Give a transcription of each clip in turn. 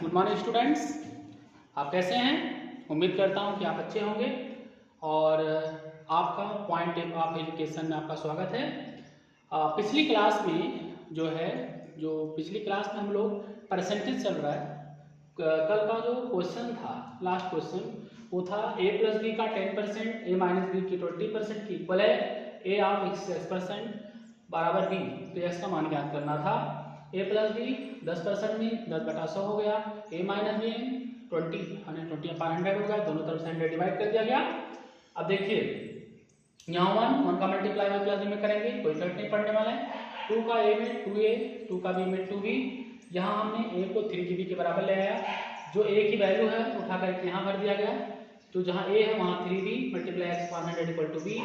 Good morning students, आप कैसे हैं? उम्मीद करता हूं कि आप अच्छे होंगे और आपका पॉइंट ऑफ एजुकेशन में आपका स्वागत है। पिछली क्लास में पिछली क्लास में हम लोग परसेंटेज चल रहा है। कल का जो क्वेश्चन था, लास्ट क्वेश्चन, वो था a प्लस बी का 10%, a माइनस बी की 20% की इक्वल है a ऑफ x% बराबर b। तो x का मान ज्ञात करना था। a प्लस बी 10% में 10/100 हो गया, a माइनस बी 20/100 हो गया, दोनों तरफ से 100 डिवाइड कर दिया गया। अब देखिए यहाँ 1 का मल्टीप्लाई में प्लस बी में करेंगे, कोई फर्क नहीं पड़ने वाला है। 2 का a में 2a, 2 का b में 2b। यहाँ हमने a को 3 की b के बराबर ले आया। जो a की वैल्यू है उठा करके यहाँ भर दिया गया। तो जहाँ a है वहाँ 3b multiply x/100 equal to b।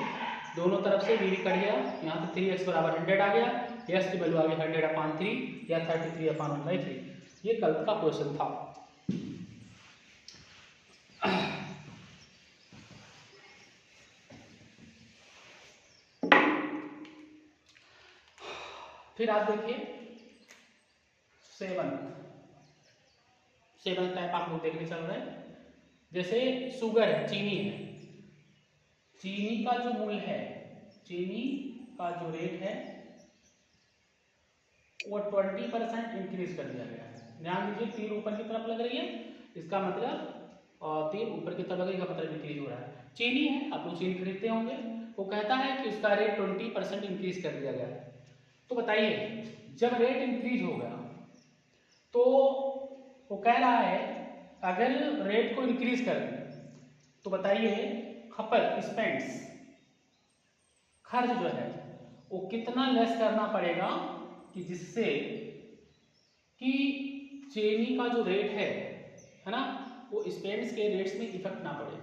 दोनों तरफ से b कट गया, यहाँ से 3x बराबर 100 आ गया। x की वैल्यू आ गई 100/3 या 33/1/3। ये कल का क्वेश्चन था। फिर आप देखिए 7 टाइप आप लोग देखने चल रहे हैं। जैसे शुगर है, चीनी है, चीनी का जो मूल्य है, चीनी का जो रेट है वो 20% इंक्रीज कर दिया गया है। ध्यान दीजिए, तीर ऊपर की तरफ लग रही है, इसका मतलब तीर ऊपर की तरफ लग रही है, इसका मतलब इंक्रीज हो रहा है। चीनी है, आप लोग चीनी खरीदते होंगे, वो कहता है कि उसका रेट 20% इंक्रीज कर दिया गया है। तो बताइए, जब रेट इंक्रीज होगा तो वो कह रहा है अगर रेट को इंक्रीज कर दें तो बताइए खपत स्पेंड्स, खर्च जो है वो कितना लेस करना पड़ेगा कि जिससे कि चीनी का जो रेट है ना, वो स्पेंड्स के रेट्स में इफेक्ट ना पड़े, है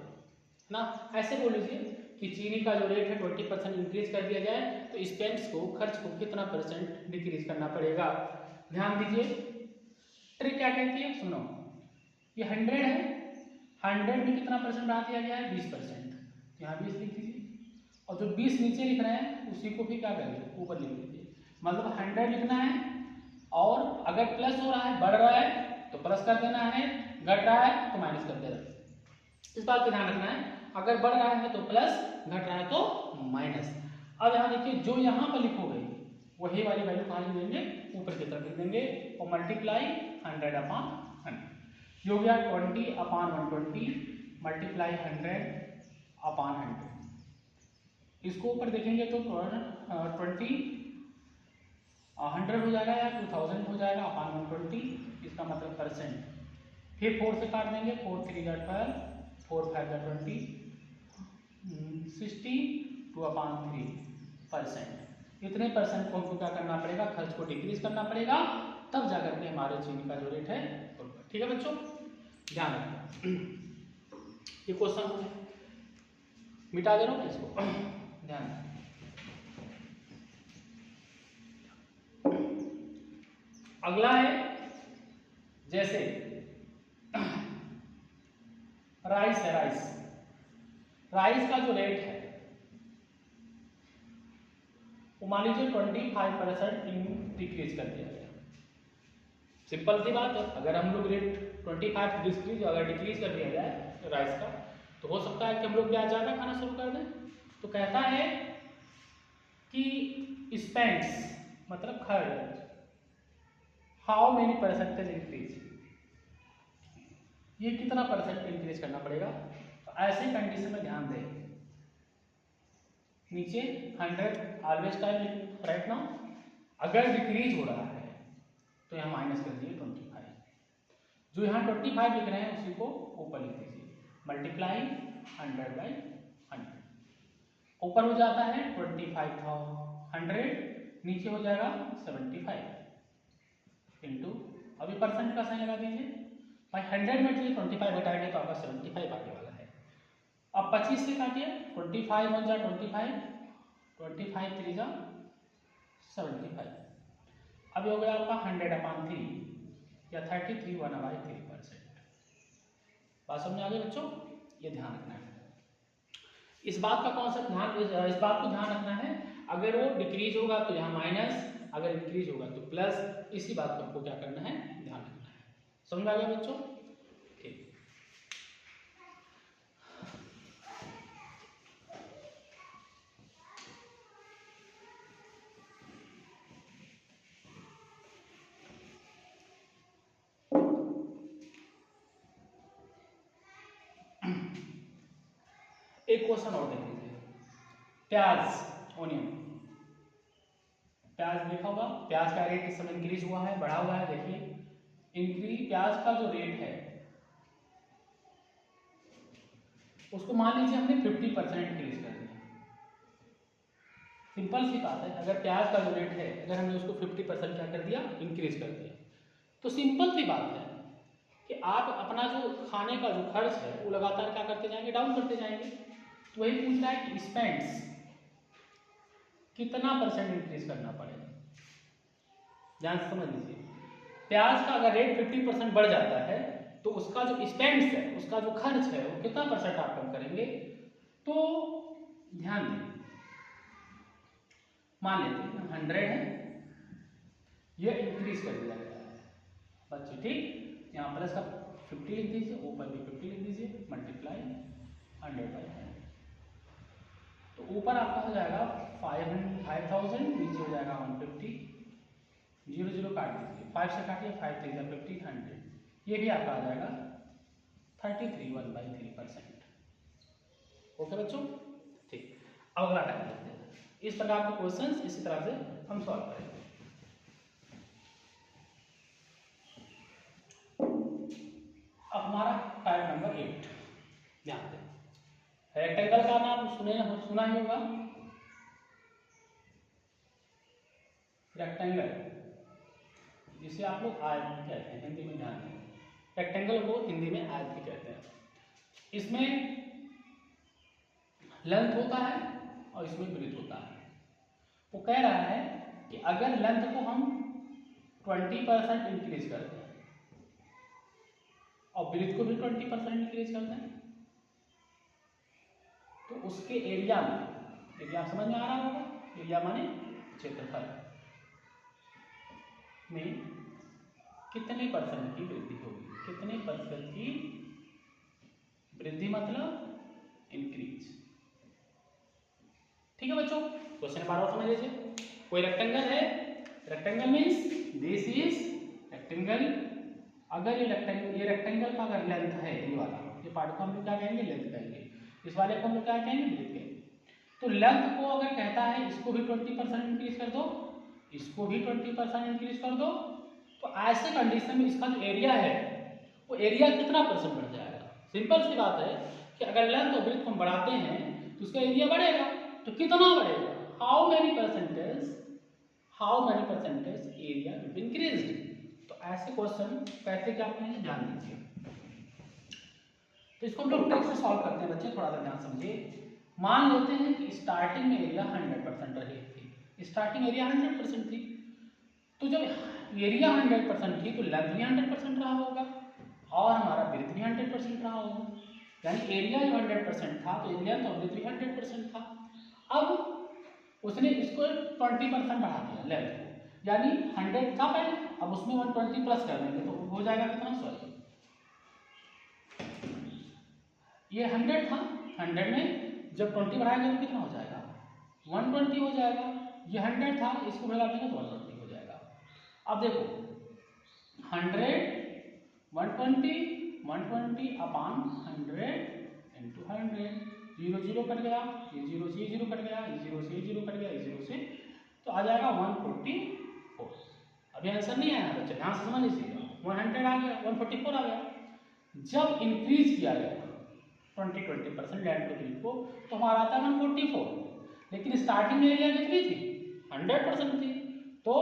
ना। ऐसे बोल लीजिए कि चीनी का जो रेट है 20% इंक्रीज कर दिया जाए तो स्पेंड्स को, खर्च को कितना % डिक्रीज करना पड़ेगा। ध्यान दीजिए, ट्रिक क्या कहती है, सुनो। ये 100 है, 100 में कितना % बढ़ा दिया गया है, 20%। यहाँ 20 लिख दीजिए, और जो 20 नीचे लिख रहे हैं उसी को भी क्या करिए, ऊपर लिख दीजिए। मतलब 100 लिखना है, और अगर प्लस हो रहा है, बढ़ रहा है तो प्लस कर देना है, घट रहा है तो माइनस कर देना है। इस बात का ध्यान रखना है, अगर बढ़ रहा है तो प्लस, घट रहा है तो माइनस। अब यहाँ देखिए, जो यहाँ पर लिखोगे वही वाली वैल्यू कहाँ लिख देंगे, ऊपर की तरफ लिख देंगे, और मल्टीप्लाई 100/100। ये हो गया 20/120 मल्टीप्लाई 100/100। इसको ऊपर देखेंगे तो 100 हो जाएगा या 2000 हो जाएगा अपॉन 120, इसका मतलब %। फिर 4 से काट देंगे, 4 3 जा 12, 4 5 जा 20, 62/3%। इतने % को हमको क्या करना पड़ेगा, खर्च को डिक्रीज करना पड़ेगा, तब जाकर के हमारे चीनी का जो रेट है। ठीक है बच्चों, ध्यान रखना। ये क्वेश्चन मिटा दे रहा हूँ इसको, ध्यान। अगला है, जैसे राइस है, राइस का जो रेट है वो मान लीजिए 25% डिक्रीज कर दिया गया। सिंपल सी बात है, अगर हम लोग रेट 25 डिक्रीज कर दिया जाए राइस का, तो हो सकता है कि हम लोग क्या ज़्यादा खाना शुरू कर दें। तो कहता है कि स्पेंड्स मतलब खर्च, हाउ मेनी % इंक्रीज, ये कितना % इंक्रीज करना पड़ेगा। तो ऐसे कंडीशन में ध्यान दें, नीचे 100 ऑलवेज टाइम राइट नाउ, अगर डिक्रीज हो रहा है तो यहाँ माइनस कर दिए 25। जो यहाँ 25 लिख रहे हैं उसी को ऊपर लिख दीजिए, मल्टीप्लाई 100/100। ऊपर हो जाता है 25,100, नीचे हो जाएगा 75 इंटू, अभी % का साइन लगा दीजिए भाई। 100 में से 25 घटाएंगे तो आपका 75 आने वाला है। अब 25 से काटिए, 25 1 जा 25, 25 3 जा 75। अब हो गया आपका 100/3 या 33/1/3%। बात समझ आ गई बच्चों, ये ध्यान रखना है। इस बात का कॉन्सेप्ट इस बात को ध्यान रखना है, अगर वो डिक्रीज होगा तो यहाँ माइनस, अगर इंक्रीज होगा तो प्लस। इसी बात को आपको क्या करना है, ध्यान रखना है। समझ में आ गया बच्चों? ठीक। एक क्वेश्चन और देख लीजिए, प्याज ओनियन, प्याज देखा होगा, प्याज का रेट इस समय इंक्रीज हुआ है, बढ़ा हुआ है। देखिए इंक्रीज प्याज का जो रेट है उसको मान लीजिए हमने 50% इंक्रीज कर दिया। सिंपल सी बात है, अगर प्याज का जो रेट है अगर हमने उसको 50% क्या कर दिया, इंक्रीज कर दिया, तो सिंपल सी बात है कि आप अपना जो खाने का जो खर्च है वो लगातार क्या करते जाएंगे, डाउन करते जाएंगे। तो वही पूछ रहा है कि स्पेंड्स कितना परसेंट इंक्रीज करना पड़ेगा। ध्यान से समझ लीजिए, प्याज का अगर रेट 50% बढ़ जाता है तो उसका जो स्पेंड्स है, उसका जो खर्च है वो कितना परसेंट आप कम करेंगे। तो ध्यान दें, मान लेते हैं 100 है, ये इंक्रीज कर दिया गया है बच्चे, ठीक। यहाँ प्लस का 50 लिख दीजिए, ऊपर भी 50 लिख दीजिए, मल्टीप्लाई 100/100। तो ऊपर आपका हो जाएगा 5000, नीचे हो जाएगा 150, 0 0 काट दीजिए, 5 से काटिए, 5 3 50, 100, ये भी आपका आ जाएगा 33 1/3%। ओके बच्चों, ठीक। अब अगला टाइप देखते हैं, इस प्रकार के क्वेश्चंस इसी तरह से हम सॉल्व करेंगे। अब हमारा टाइप नंबर 8, ध्यान दें, रेक्टेंगल का नाम सुना ही होगा, रेक्टेंगल जिसे आप लोग आयत भी कहते हैं हिंदी में, ध्यान दें, रेक्टेंगल को हिंदी में आयत भी कहते हैं। इसमें लेंथ होता है और इसमें ब्रीथ होता है। वो कह रहा है कि अगर लेंथ को हम 20% इंक्रीज कर दें और ब्रीथ को भी 20% इंक्रीज कर दें तो उसके एरिया में, एरिया समझ में आ रहा होगा, एरिया माने क्षेत्रफल में कितने परसेंट की वृद्धि होगी, कितने परसेंट की वृद्धि मतलब इंक्रीज। ठीक है बच्चों, क्वेश्चन बार बार समझ लीजिए। कोई रेक्टेंगल है, rectangle means this is rectangle. अगर ये रेक्टेंगल का अगर लेंथ है, ये वाला, ये पार्ट को हम लोग क्या कहेंगे, लेंथ कहेंगे, इस वाले को हम लोग क्या कहेंगे, ब्रीथ कहेंगे। तो लेंथ को अगर कहता है इसको भी 20% इंक्रीज कर दो, इसको भी 20% इंक्रीज कर दो, तो ऐसे कंडीशन में इसका जो एरिया है वो एरिया कितना परसेंट बढ़ जाएगा। सिंपल सी बात है कि अगर लेंथ और ब्रीथ को हम बढ़ाते हैं तो उसका एरिया बढ़ेगा, तो कितना बढ़ेगा, how many percentage area will be increased. तो ऐसे क्वेश्चन कैसे क्या करेंगे, ध्यान दीजिए। तो इसको हम लोग ट्रिक से सॉल्व करते हैं बच्चे, थोड़ा सा ध्यान समझिए। मान लेते हैं कि स्टार्टिंग में एरिया 100% रही थी, स्टार्टिंग एरिया 100% थी, तो जब एरिया 100% थी तो लेंथ भी 100% रहा होगा और हमारा ब्रीथ भी 100% रहा होगा। यानी एरिया जो 100% था तो लेंथ और ब्रीथ भी 100% था। अब उसने इसको 20% बढ़ा दिया लेंथ को, यानी 100 था पहले, अब उसमें 120 प्लस कर देंगे तो हो जाएगा कितना, सॉरी ये 100 था, 100 में जब 20 बढ़ाएंगे तो कितना हो जाएगा, 120 हो जाएगा। ये 100 था, इसको बढ़ा देंगे तो 120 हो जाएगा। अब देखो 100 120 अपॉन 100 इंटू 100, 0 0 कट गया, ये 0 से 0 कट गया, ये 0 से 0 कट गया, ये 0 से, तो आ जाएगा 144। अभी आंसर नहीं आया बच्चे, ध्यान से समझ लीजिएगा, 100 आ गया, 144 आ गया। जब इंक्रीज किया गया 20% लैंड टू को, तो हमारा आता है 144, लेकिन स्टार्टिंग एरिया कितनी थी, 100% थी, तो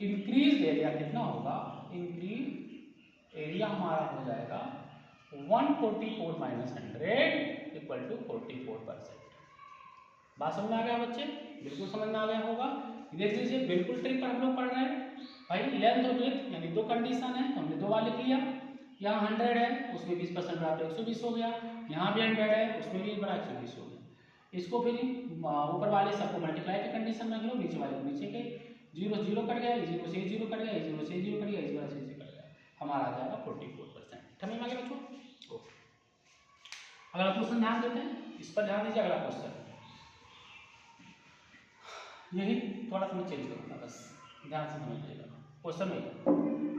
इंक्रीज एरिया कितना होगा, इंक्रीज एरिया हमारा हो जाएगा 144 माइनस 100 इक्वल टू 44%। बात समझ में आ गया बच्चे, बिल्कुल समझ में आ गया होगा। देख लीजिए, बिल्कुल ट्रिक पर हम लोग पढ़ रहे हैं भाई। लेंथ और ब्रीथ यानी दो कंडीशन है, हमने दो बार लिख लिया। यहाँ 100 है, उसमें 20% बढ़ा तो 120 हो गया, यहाँ भी 100 है, उसमें भी बढ़ा 120 हो गया। इसको फिर ऊपर वाले सबको मल्टीप्लाई की कंडीशन रख लो, नीचे वाले को नीचे के, 0 0 कट गया, 0 से 0 कट गया, 0 से 0 कट गया, इस बार से कट गया। अगला क्वेश्चन ध्यान देते हैं, इस पर ध्यान दीजिए। अगला क्वेश्चन यही थोड़ा सा मैं चेंज करूँगा, बस ध्यान से समझिएगा। क्वेश्चन में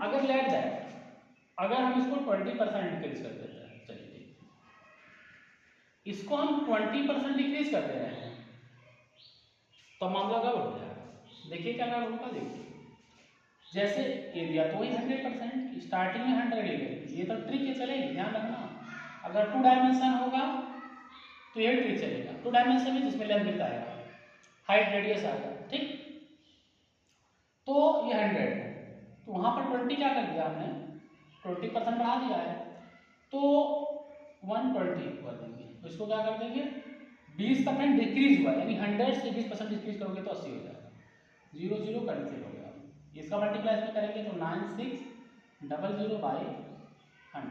अगर लेट दैट, अगर हम इसको 20% इंक्रीज कर देते हैं, चलिए ठीक, इसको हम 20% डिक्रीज कर दे रहे हैं तो मामला गड़बड़ हो जाएगा। देखिए क्या गड़बड़ होगा, देखिए जैसे एरिया तो वही 100%, स्टार्टिंग में 100 ले लेंगे, ये तो ट्रिक है, चलेगी, ध्यान रखना। अगर 2 डायमेंशन होगा तो ये ट्रिक चलेगा, 2 डायमेंशन में जिसमें लेंथ बताएगा, हाइट रेडियस आएगा, ठीक। तो ये 100 है, तो वहां पर 20 क्या कर दिया हमने, 20% बढ़ा दिया है, तो 120 कर देंगे। तो इसको क्या कर देंगे, 20% डिक्रीज हुआ, यानी 100 से 20% डिक्रीज करोगे तो 80 हो जाएगा, 0 0 कैंसिल हो गया। इसका मल्टीप्लाई इसमें करेंगे तो 9600/100,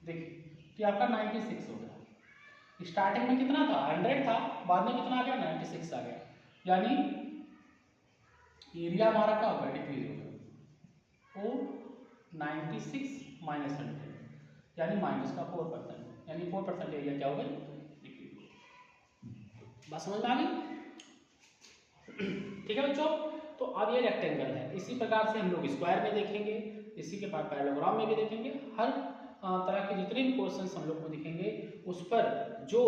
देखिए तो आपका 96 हो गया। स्टार्टिंग में कितना था, 100 था, बाद में कितना आ गया, 96 आ गया, यानी एरिया हमारा क्या होगा, डिक्रीज हो गया। तो 96 माइनस 100 यानी माइनस का 4%, यानी 4% एरिया क्या होगा, डिक्रीज हो गया। बात समझ में आ गई, ठीक है बच्चों। तो अब ये रेक्टेंगल है, इसी प्रकार से हम लोग स्क्वायर में देखेंगे, इसी के बाद पैरेललोग्राम में भी देखेंगे। हर तरह के जितने भी क्वेश्चंस हम लोग को दिखेंगे उस पर जो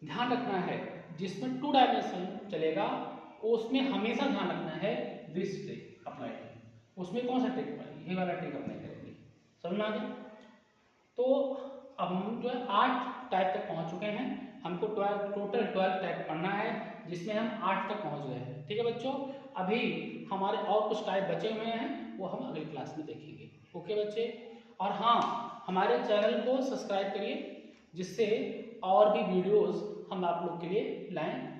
ध्यान रखना है, जिसमें 2 डायमेंशन चलेगा उसमें हमेशा ध्यान रखना है दिस ट्रिक अप्लाई, उसमें कौन सा ट्रिक अप्लाई, ये वाला ट्रिक अप्लाई करेंगे, समझ में आ गया। तो अब हम जो है 8 टाइप तक पहुंच चुके हैं, हमको टोटल 12 टाइप पढ़ना है, जिसमें हम 8 तक पहुंच गए हैं, ठीक है बच्चों। अभी हमारे और कुछ टाइप बचे हुए हैं, वो हम अगली क्लास में देखेंगे, ओके बच्चे। और हाँ, हमारे चैनल को सब्सक्राइब करिए, जिससे और भी वीडियोस हम आप लोग के लिए लाएं।